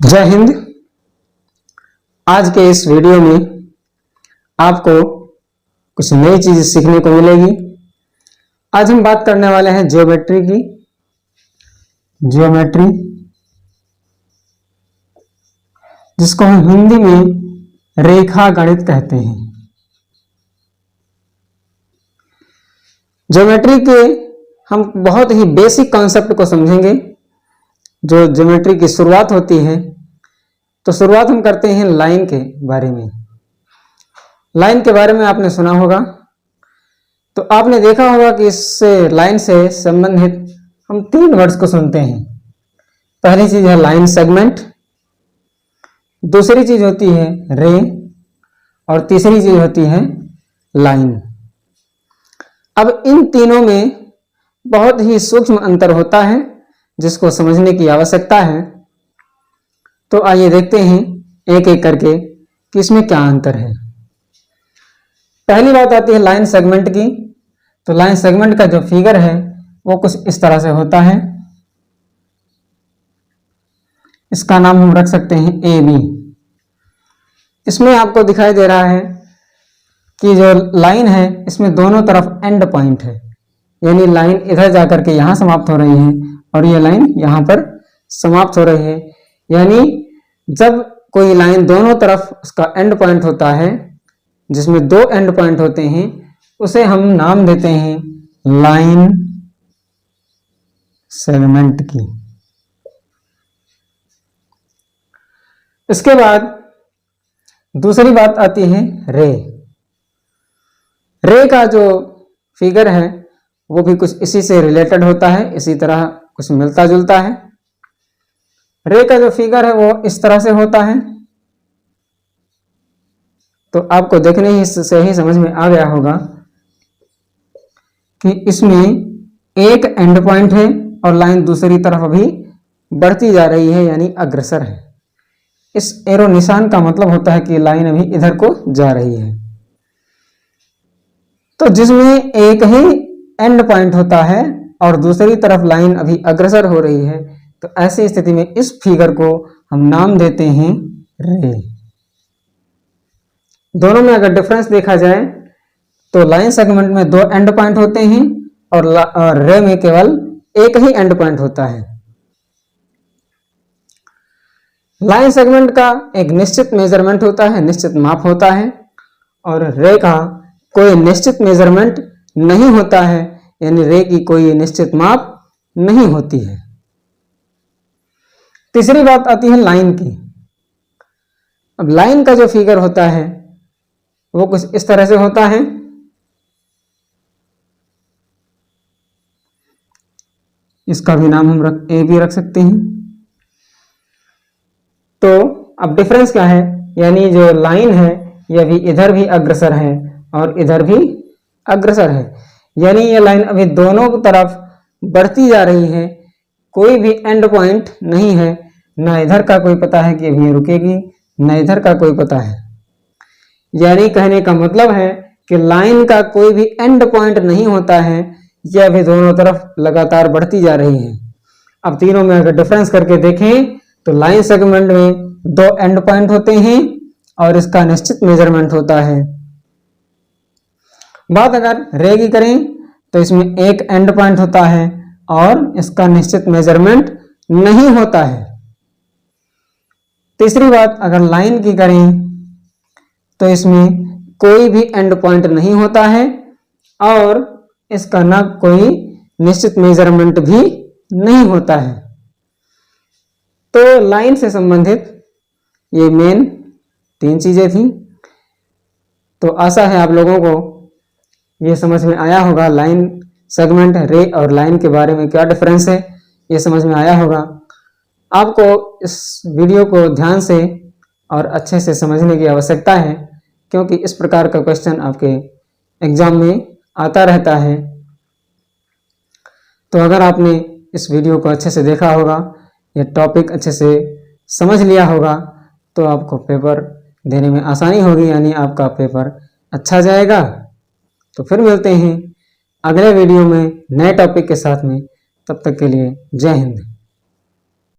जय हिंद। आज के इस वीडियो में आपको कुछ नई चीज सीखने को मिलेगी। आज हम बात करने वाले हैं ज्योमेट्री की। ज्योमेट्री जिसको हम हिंदी में रेखा गणित कहते हैं। ज्योमेट्री के हम बहुत ही बेसिक कॉन्सेप्ट को समझेंगे। जो ज्योमेट्री की शुरुआत होती है तो शुरुआत हम करते हैं लाइन के बारे में। लाइन के बारे में आपने सुना होगा, तो आपने देखा होगा कि इससे लाइन से संबंधित हम तीन वर्ड्स को सुनते हैं। पहली चीज है लाइन सेगमेंट, दूसरी चीज होती है रे, और तीसरी चीज होती है लाइन। अब इन तीनों में बहुत ही सूक्ष्म अंतर होता है जिसको समझने की आवश्यकता है। तो आइए देखते हैं एक एक करके कि इसमें क्या अंतर है। पहली बात आती है लाइन सेगमेंट की। तो लाइन सेगमेंट का जो फिगर है वो कुछ इस तरह से होता है। इसका नाम हम रख सकते हैं ए बी। इसमें आपको दिखाई दे रहा है कि जो लाइन है इसमें दोनों तरफ एंड पॉइंट है, यानी लाइन इधर जाकर के यहां समाप्त हो रही है और ये लाइन यहां पर समाप्त हो रही है। यानी जब कोई लाइन दोनों तरफ उसका एंड पॉइंट होता है, जिसमें दो एंड पॉइंट होते हैं, उसे हम नाम देते हैं लाइन सेगमेंट की। इसके बाद दूसरी बात आती है रे। रे का जो फिगर है वो भी कुछ इसी से रिलेटेड होता है, इसी तरह कुछ मिलता जुलता है। रे का जो फिगर है वो इस तरह से होता है। तो आपको देखने ही से ही समझ में आ गया होगा कि इसमें एक एंड पॉइंट है और लाइन दूसरी तरफ अभी बढ़ती जा रही है, यानी अग्रसर है। इस एरो निशान का मतलब होता है कि लाइन अभी इधर को जा रही है। तो जिसमें एक ही एंड पॉइंट होता है और दूसरी तरफ लाइन अभी अग्रसर हो रही है, तो ऐसी स्थिति में इस फिगर को हम नाम देते हैं रे। दोनों में अगर डिफरेंस देखा जाए तो लाइन सेगमेंट में दो एंड पॉइंट होते हैं और रे में केवल एक ही एंड पॉइंट होता है। लाइन सेगमेंट का एक निश्चित मेजरमेंट होता है, निश्चित माप होता है, और रे का कोई निश्चित मेजरमेंट नहीं होता है, यानी रे की कोई निश्चित माप नहीं होती है। तीसरी बात आती है लाइन की। अब लाइन का जो फिगर होता है वो कुछ इस तरह से होता है। इसका भी नाम हम ए भी रख सकते हैं। तो अब डिफरेंस क्या है, यानी जो लाइन है यह भी इधर भी अग्रसर है और इधर भी अग्रसर है, यानी ये लाइन अभी दोनों तरफ बढ़ती जा रही है। कोई भी एंड पॉइंट नहीं है, ना इधर का कोई पता है कि अभी ये रुकेगी, ना इधर का कोई पता है। यानी कहने का मतलब है कि लाइन का कोई भी एंड पॉइंट नहीं होता है, यह अभी दोनों तरफ लगातार बढ़ती जा रही है। अब तीनों में अगर डिफरेंस करके देखें तो लाइन सेगमेंट में दो एंड पॉइंट होते हैं और इसका निश्चित मेजरमेंट होता है। बात अगर रे की करें तो इसमें एक एंड पॉइंट होता है और इसका निश्चित मेजरमेंट नहीं होता है। तीसरी बात अगर लाइन की करें तो इसमें कोई भी एंड पॉइंट नहीं होता है और इसका ना कोई निश्चित मेजरमेंट भी नहीं होता है। तो लाइन से संबंधित ये मेन तीन चीजें थी। तो आशा है आप लोगों को ये समझ में आया होगा, लाइन सेगमेंट, रे और लाइन के बारे में क्या डिफरेंस है, ये समझ में आया होगा। आपको इस वीडियो को ध्यान से और अच्छे से समझने की आवश्यकता है, क्योंकि इस प्रकार का क्वेश्चन आपके एग्जाम में आता रहता है। तो अगर आपने इस वीडियो को अच्छे से देखा होगा, यह टॉपिक अच्छे से समझ लिया होगा, तो आपको पेपर देने में आसानी होगी, यानी आपका पेपर अच्छा जाएगा। तो फिर मिलते हैं अगले वीडियो में नए टॉपिक के साथ में। तब तक के लिए जय हिंद।